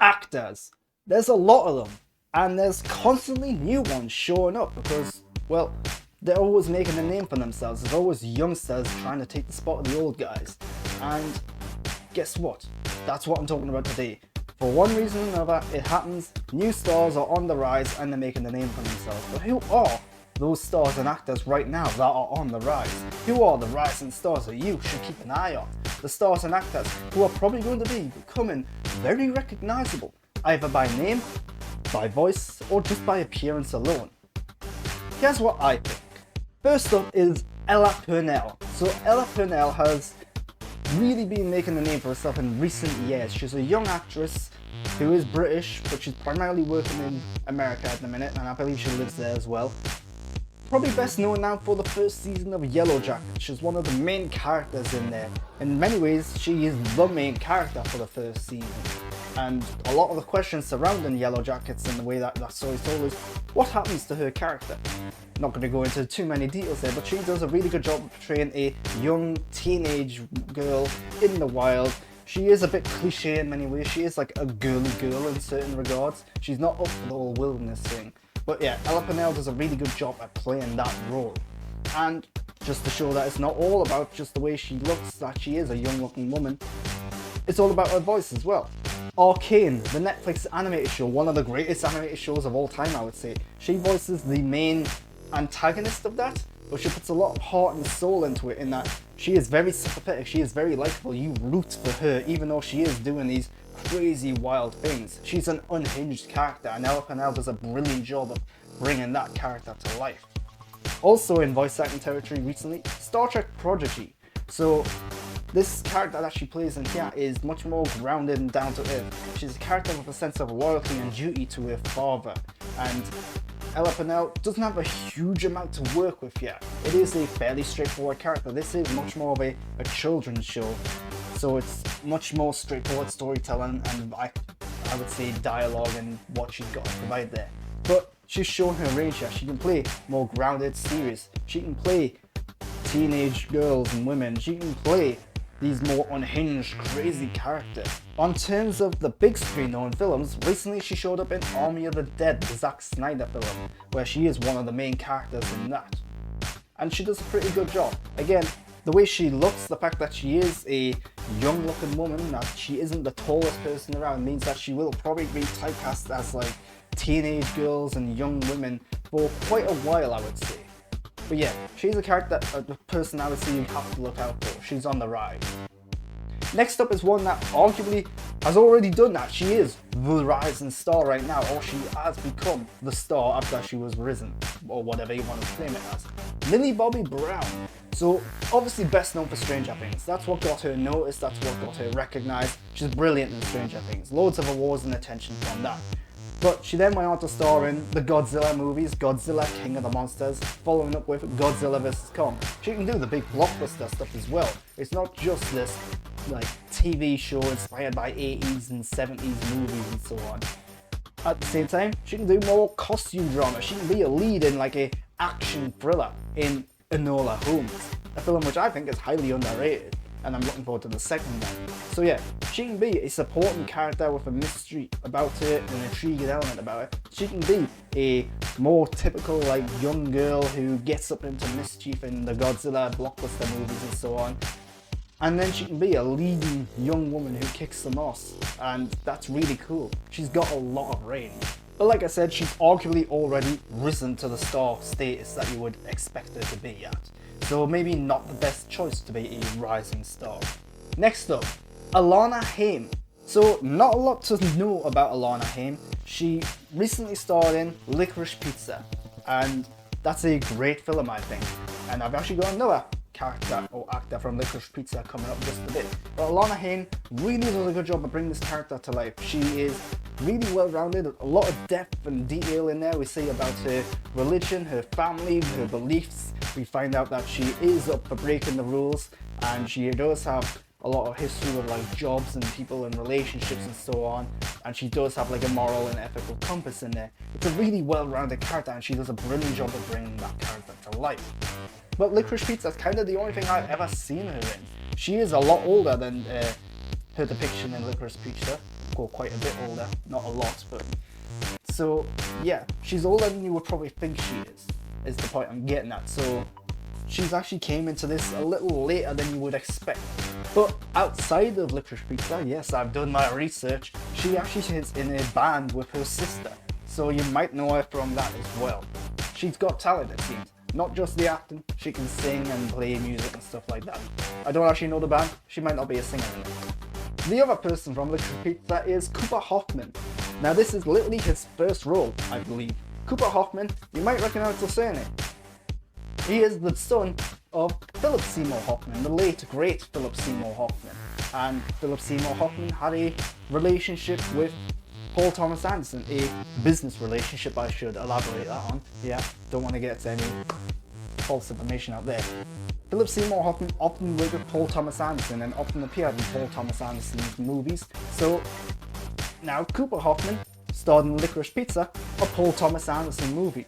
actors. There's a lot of them, and there's constantly new ones showing up because, well, they're always making a name for themselves. There's always youngsters trying to take the spot of the old guys. And guess what? That's what I'm talking about today. For one reason or another, it happens, new stars are on the rise and they're making a name for themselves. But who are those stars and actors right now that are on the rise? Who are the rising stars that you should keep an eye on? The stars and actors who are probably going to be becoming very recognizable, either by name, by voice, or just by appearance alone. Here's what I think. First up is Ella Purnell. So Ella Purnell has really been making a name for herself in recent years. She's a young actress who is British, but she's primarily working in America at the minute, and I believe she lives there as well. Probably best known now for the first season of Yellow Jackets. She's one of the main characters in there. In many ways, she is the main character for the first season. And a lot of the questions surrounding Yellow Jackets and the way that story is told is, what happens to her character? Not going to go into too many details there, but she does a really good job of portraying a young teenage girl in the wild. She is a bit cliche in many ways. She is like a girly girl in certain regards. She's not up for the whole wilderness thing. But yeah, Ella Purnell does a really good job at playing that role. And just to show that it's not all about just the way she looks, that she is a young looking woman, it's all about her voice as well. Arcane, the Netflix animated show, one of the greatest animated shows of all time, I would say. She voices the main antagonist of that, but she puts a lot of heart and soul into it, in that she is very sympathetic, she is very likable, you root for her even though she is doing these crazy wild things. She's an unhinged character, and Ella Purnell does a brilliant job of bringing that character to life. Also in voice acting territory recently, Star Trek Prodigy. So this character that she plays in here is much more grounded and down to earth. She's a character with a sense of loyalty and duty to her father, and Ella Purnell doesn't have a huge amount to work with yet. It is a fairly straightforward character. This is much more of a children's show, so it's much more straightforward storytelling and I would say dialogue and what she's got to provide there. But she's shown her range here. She can play more grounded, serious. She can play teenage girls and women. She can play these more unhinged, crazy characters. On terms of the big screen known films, recently she showed up in Army of the Dead, the Zack Snyder film, where she is one of the main characters in that. And she does a pretty good job. Again, the way she looks, the fact that she is a young looking woman, that she isn't the tallest person around, means that she will probably be typecast as like teenage girls and young women for quite a while, I would say. But yeah, she's a character, a personality you have to look out for. She's on the rise. Next up is one that arguably has already done that. She is the rising star right now, or she has become the star after she was risen, or whatever you want to claim it as. Millie Bobby Brown. So obviously best known for Stranger Things. That's what got her noticed, that's what got her recognized. She's brilliant in Stranger Things. Loads of awards and attention from that. But she then went on to star in the Godzilla movies, Godzilla King of the Monsters, following up with Godzilla vs. Kong. She can do the big blockbuster stuff as well. It's not just this like TV show inspired by 80s and 70s movies and so on. At the same time, she can do more costume drama. She can be a lead in like a action thriller in Enola Holmes, a film which I think is highly underrated, and I'm looking forward to the second one. So yeah, she can be a supporting character with a mystery about her and an intriguing element about her. She can be a more typical like young girl who gets up into mischief in the Godzilla blockbuster movies and so on. And then she can be a leading young woman who kicks some ass, and that's really cool. She's got a lot of range. But like I said, she's arguably already risen to the star status that you would expect her to be at. So maybe not the best choice to be a rising star. Next up, Alana Haim. So not a lot to know about Alana Haim. She recently starred in Licorice Pizza, and that's a great film, I think. And I've actually got another character or actor from Licorice Pizza coming up just a bit. But Alana Haim really does a good job of bringing this character to life. She is really well rounded, a lot of depth and detail in there. We see about her religion, her family, her beliefs. We find out that she is up for breaking the rules, and she does have a lot of history with like jobs and people and relationships and so on, and she does have like a moral and ethical compass in there. It's a really well-rounded character, and she does a brilliant job of bringing that character to life. But Licorice Pizza is kind of the only thing I've ever seen her in. She is a lot older than her depiction in Licorice Pizza, Coco quite a bit older, not a lot, but so yeah, she's older than you would probably think she is the point I'm getting at. So she's actually came into this a little later than you would expect. But outside of Licorice Pizza, yes, I've done my research, she actually is in a band with her sister, so you might know her from that as well. She's got talent, it seems. Not just the acting, she can sing and play music and stuff like that. I don't actually know the band, she might not be a singer in it. The other person from Licorice Pizza is Cooper Hoffman. Now this is literally his first role, I believe. Cooper Hoffman, you might recognize the surname. He is the son of Philip Seymour Hoffman, the late great Philip Seymour Hoffman. And Philip Seymour Hoffman had a relationship with Paul Thomas Anderson, a business relationship I should elaborate that on. Yeah, don't want to get any false information out there. Philip Seymour Hoffman often worked with Paul Thomas Anderson and often appeared in Paul Thomas Anderson's movies. So now Cooper Hoffman starred in Licorice Pizza, a Paul Thomas Anderson movie.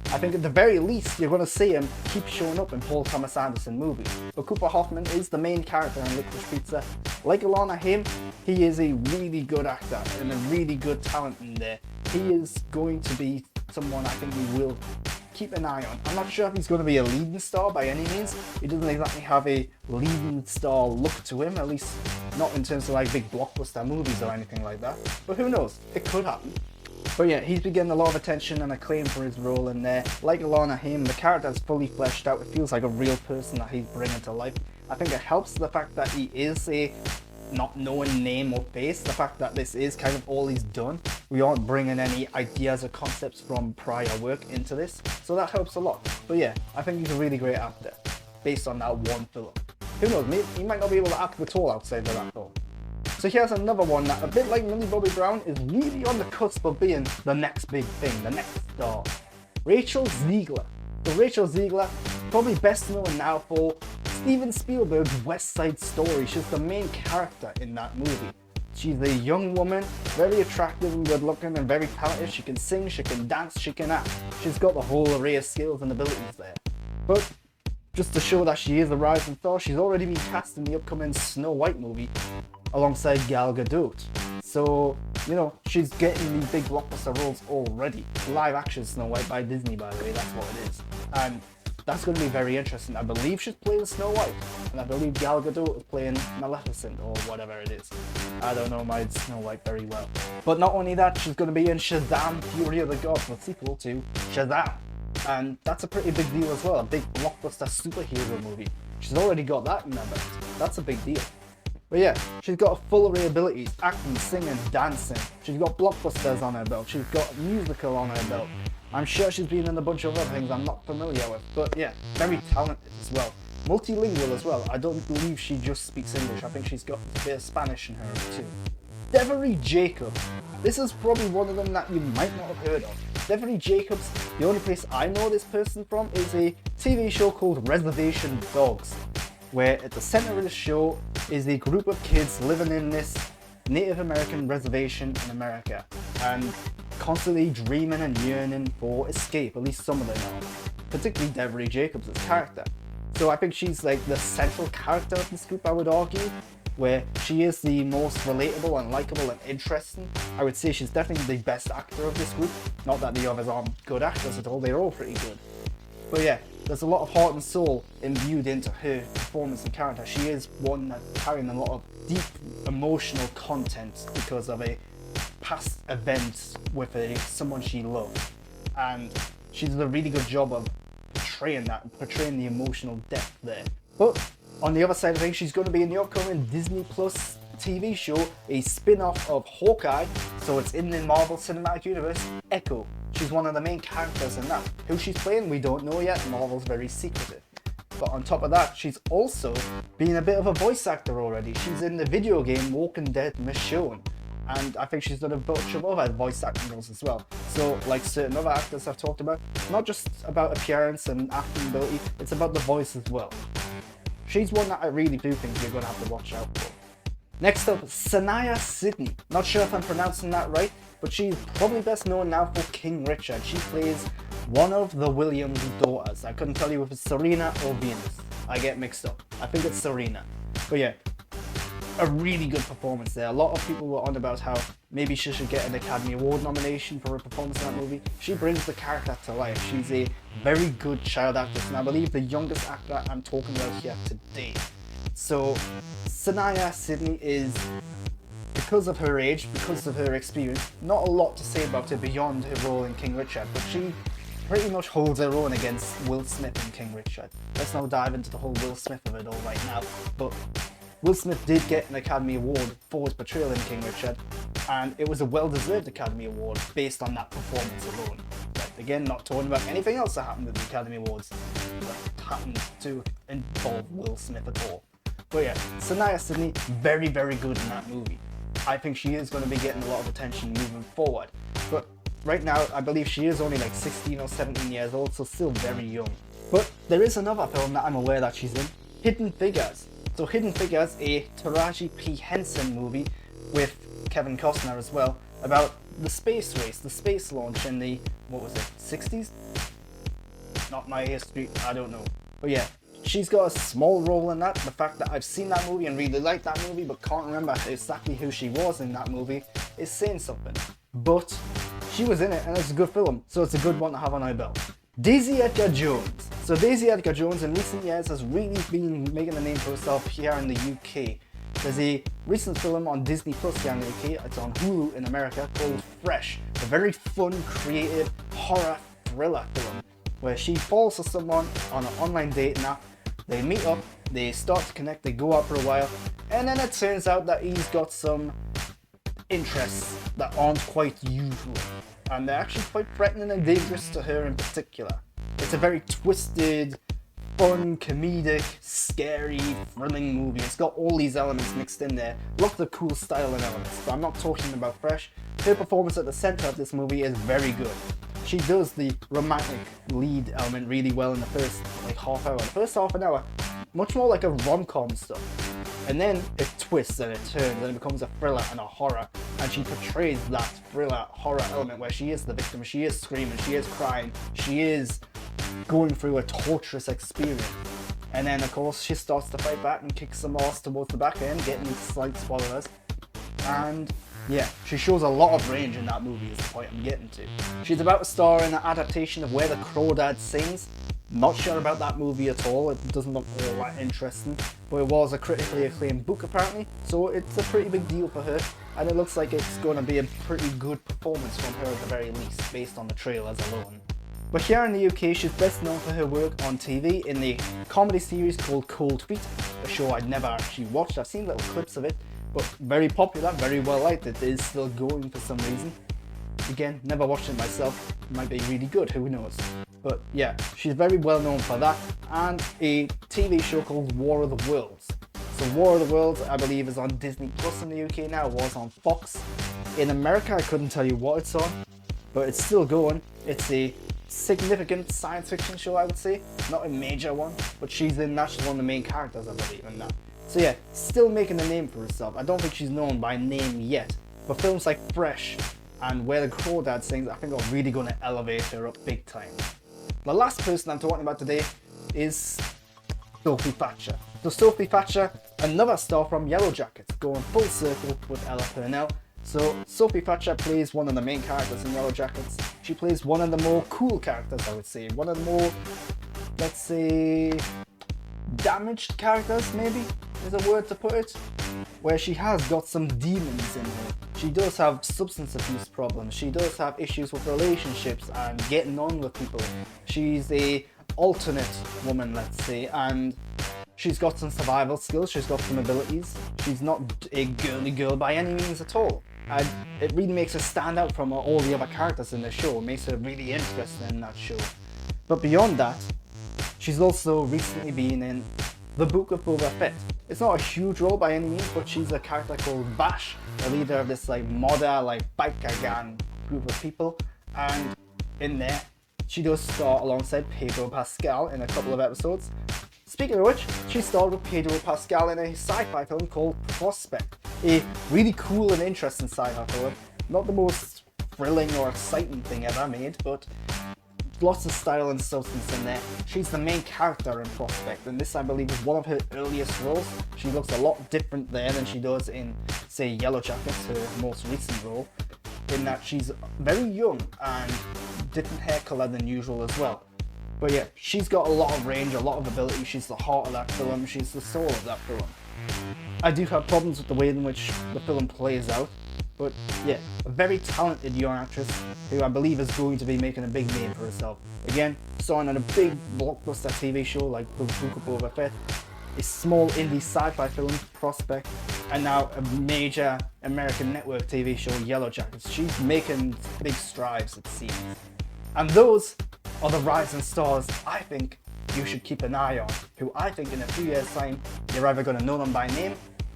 I think at the very least you're going to see him keep showing up in Paul Thomas Anderson movies. But Cooper Hoffman is the main character in Licorice Pizza. Like Alana Haim, he is a really good actor and a really good talent in there. He is going to be someone I think we will keep an eye on. I'm not sure if he's going to be a leading star by any means. He doesn't exactly have a leading star look to him, at least not in terms of like big blockbuster movies or anything like that. But who knows? It could happen. But yeah, he's been getting a lot of attention and acclaim for his role in there. Like Alana Haim, the character is fully fleshed out. It feels like a real person that he's bringing to life. I think it helps the fact that he is a not known name or face, the fact that this is kind of all he's done. We aren't bringing any ideas or concepts from prior work into this, so that helps a lot. But yeah, I think he's a really great actor, based on that one film. Who knows, maybe he might not be able to act at all outside of that film. So here's another one that, a bit like Millie Bobby Brown, is really on the cusp of being the next big thing, the next star. Rachel Zegler. So Rachel Zegler, probably best known now for Steven Spielberg's West Side Story. She's the main character in that movie. She's a young woman, very attractive and good looking and very talented. She can sing, she can dance, she can act. She's got the whole array of skills and abilities there. But just to show that she is a rising star, she's already been cast in the upcoming Snow White movie alongside Gal Gadot. So, you know, she's getting these big blockbuster roles already. Live action Snow White by Disney, by the way, that's what it is. And that's going to be very interesting. I believe she's playing Snow White, and I believe Gal Gadot is playing Maleficent, or whatever it is. I don't know my Snow White very well. But not only that, she's going to be in Shazam! Fury of the Gods, the sequel to Shazam. And that's a pretty big deal as well, a big blockbuster superhero movie. She's already got that in her belt. That's a big deal. But yeah, she's got a full array of abilities, acting, singing, dancing. She's got blockbusters on her belt. She's got a musical on her belt. I'm sure she's been in a bunch of other things I'm not familiar with. But yeah, very talented as well. Multilingual as well. I don't believe she just speaks English. I think she's got a bit of Spanish in her too. Devery Jacobs. This is probably one of them that you might not have heard of. Devery Jacobs, the only place I know this person from is a TV show called Reservation Dogs, where at the center of the show is a group of kids living in this Native American reservation in America and constantly dreaming and yearning for escape, at least some of them are, particularly Devery Jacobs' character. So I think she's like the central character of this group, I would argue, where she is the most relatable and likable and interesting. I would say she's definitely the best actor of this group. Not that the others aren't good actors at all, they're all pretty good. But yeah, there's a lot of heart and soul imbued into her performance and character. She is one that's carrying a lot of deep emotional content because of a past event with someone she loved. And she does a really good job of portraying the emotional depth there. But on the other side of things, she's going to be in the upcoming Disney Plus TV show, a spin-off of Hawkeye, so it's in the Marvel Cinematic Universe, Echo. She's one of the main characters in that. Who she's playing, we don't know yet. Marvel's very secretive. But on top of that, she's also been a bit of a voice actor already. She's in the video game Walking Dead Michonne. And I think she's done a bunch of other voice acting roles as well. So, like certain other actors I've talked about, not just about appearance and acting ability, it's about the voice as well. She's one that I really do think you're going to have to watch out for. Next up, Sanaya Sidney. Not sure if I'm pronouncing that right, but she's probably best known now for King Richard. She plays one of the Williams daughters. I couldn't tell you if it's Serena or Venus. I get mixed up. I think it's Serena. But yeah, a really good performance there. A lot of people were on about how maybe she should get an Academy Award nomination for her performance in that movie. She brings the character to life. She's a very good child actress, and I believe the youngest actor I'm talking about here today. So Saniyya Sidney is, because of her age, because of her experience, not a lot to say about her beyond her role in King Richard, but she pretty much holds her own against Will Smith in King Richard. Let's not dive into the whole Will Smith of it all right now, but Will Smith did get an Academy Award for his portrayal in King Richard, and it was a well-deserved Academy Award based on that performance alone. But again, not talking about anything else that happened at the Academy Awards that happened to involve Will Smith at all. But yeah, Saniyya Sidney, very, very good in that movie. I think she is going to be getting a lot of attention moving forward. But right now, I believe she is only like 16 or 17 years old, so still very young. But there is another film that I'm aware that she's in, Hidden Figures. So Hidden Figures, a Taraji P. Henson movie with Kevin Costner as well, about the space race, the space launch in the, what was it, 60s? Not my history, I don't know. But yeah, she's got a small role in that. The fact that I've seen that movie and really liked that movie but can't remember exactly who she was in that movie is saying something. But she was in it and it's a good film, so it's a good one to have on our belt. Daisy Edgar Jones. So Daisy Edgar Jones in recent years has really been making a name for herself here in the UK. There's a recent film on Disney Plus here in the UK, it's on Hulu in America, called Fresh. A very fun, creative horror thriller film where she falls for someone on an online dating app. They meet up, they start to connect, they go out for a while, and then it turns out that he's got some interests that aren't quite usual, and they're actually quite threatening and dangerous to her in particular. It's a very twisted, fun, comedic, scary, thrilling movie. It's got all these elements mixed in there, lots of cool styling elements, but I'm not talking about Fresh. Her performance at the center of this movie is very good. She does the romantic lead element really well in the first half hour. The first half an hour, much more like a rom-com stuff. And then it twists and it turns and it becomes a thriller and a horror. And she portrays that thriller, horror element where she is the victim, she is screaming, she is crying, she is going through a torturous experience. And then of course she starts to fight back and kick some ass towards the back end, getting slight spoilers. And yeah, she shows a lot of range in that movie is the point I'm getting to. She's about to star in an adaptation of Where the Crawdad Sings. Not sure about that movie at all, it doesn't look all that interesting, but it was a critically acclaimed book apparently, so it's a pretty big deal for her, and it looks like it's going to be a pretty good performance from her at the very least, based on the trailers alone. But here in the UK, she's best known for her work on TV in the comedy series called Cold Feet, a show I'd never actually watched. I've seen little clips of it, but very popular, very well liked. It is still going for some reason. Again, never watched it myself. It might be really good, who knows. But yeah, she's very well known for that, and a TV show called War of the Worlds. So War of the Worlds, I believe, is on Disney Plus in the UK now. It was on Fox. In America, I couldn't tell you what it's on, but it's still going. It's a significant science fiction show, I would say. Not a major one, but she's in that. She's one of the main characters, I believe, in that. So yeah, still making a name for herself. I don't think she's known by name yet, but films like Fresh and Where the Crawdad Sings, I think are really going to elevate her up big time. The last person I'm talking about today is Sophie Thatcher. So Sophie Thatcher, another star from Yellow Jackets, going full circle with Ella Purnell. So Sophie Thatcher plays one of the main characters in Yellow Jackets. She plays one of the more cool characters, I would say. One of the more, let's say, damaged characters, maybe, is a word to put it. Where she has got some demons in her. She does have substance abuse problems. She does have issues with relationships and getting on with people. She's a alternate woman, let's say, and she's got some survival skills. She's got some abilities. She's not a girly girl by any means at all. And it really makes her stand out from all the other characters in the show. It makes her really interesting in that show. But beyond that, she's also recently been in The Book of Boba Fett. It's not a huge role by any means, but she's a character called Bash, the leader of this modder, biker gang group of people. And in there, she does star alongside Pedro Pascal in a couple of episodes. Speaking of which, she starred with Pedro Pascal in a sci-fi film called Prospect. A really cool and interesting sci-fi film. Not the most thrilling or exciting thing ever made, but lots of style and substance in there. She's the main character in Prospect, and this I believe is one of her earliest roles. She looks a lot different there than she does in, say, Yellow Jackets, her most recent role, in that she's very young and different hair color than usual as well. But yeah, she's got a lot of range, a lot of ability. She's the heart of that film, she's the soul of that film. I do have problems with the way in which the film plays out, but yeah, a very talented young actress who I believe is going to be making a big name for herself. Again, starring on a big blockbuster TV show like The Book of Boba Fett, a small indie sci-fi film, Prospect, and now a major American network TV show, Yellow Jackets. She's making big strides, it seems. And those are the rising stars I think you should keep an eye on, who I think in a few years' time, you're either going to know them by name,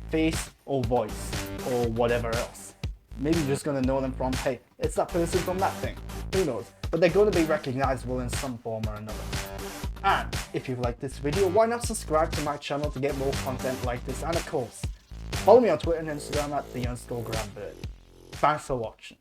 face, or voice, or whatever else. Maybe you're just going to know them from, hey, it's that person from that thing. Who knows? But they're going to be recognizable in some form or another. And if you like this video, why not subscribe to my channel to get more content like this, and of course, follow me on Twitter and Instagram at @the_grandbird. Thanks for watching.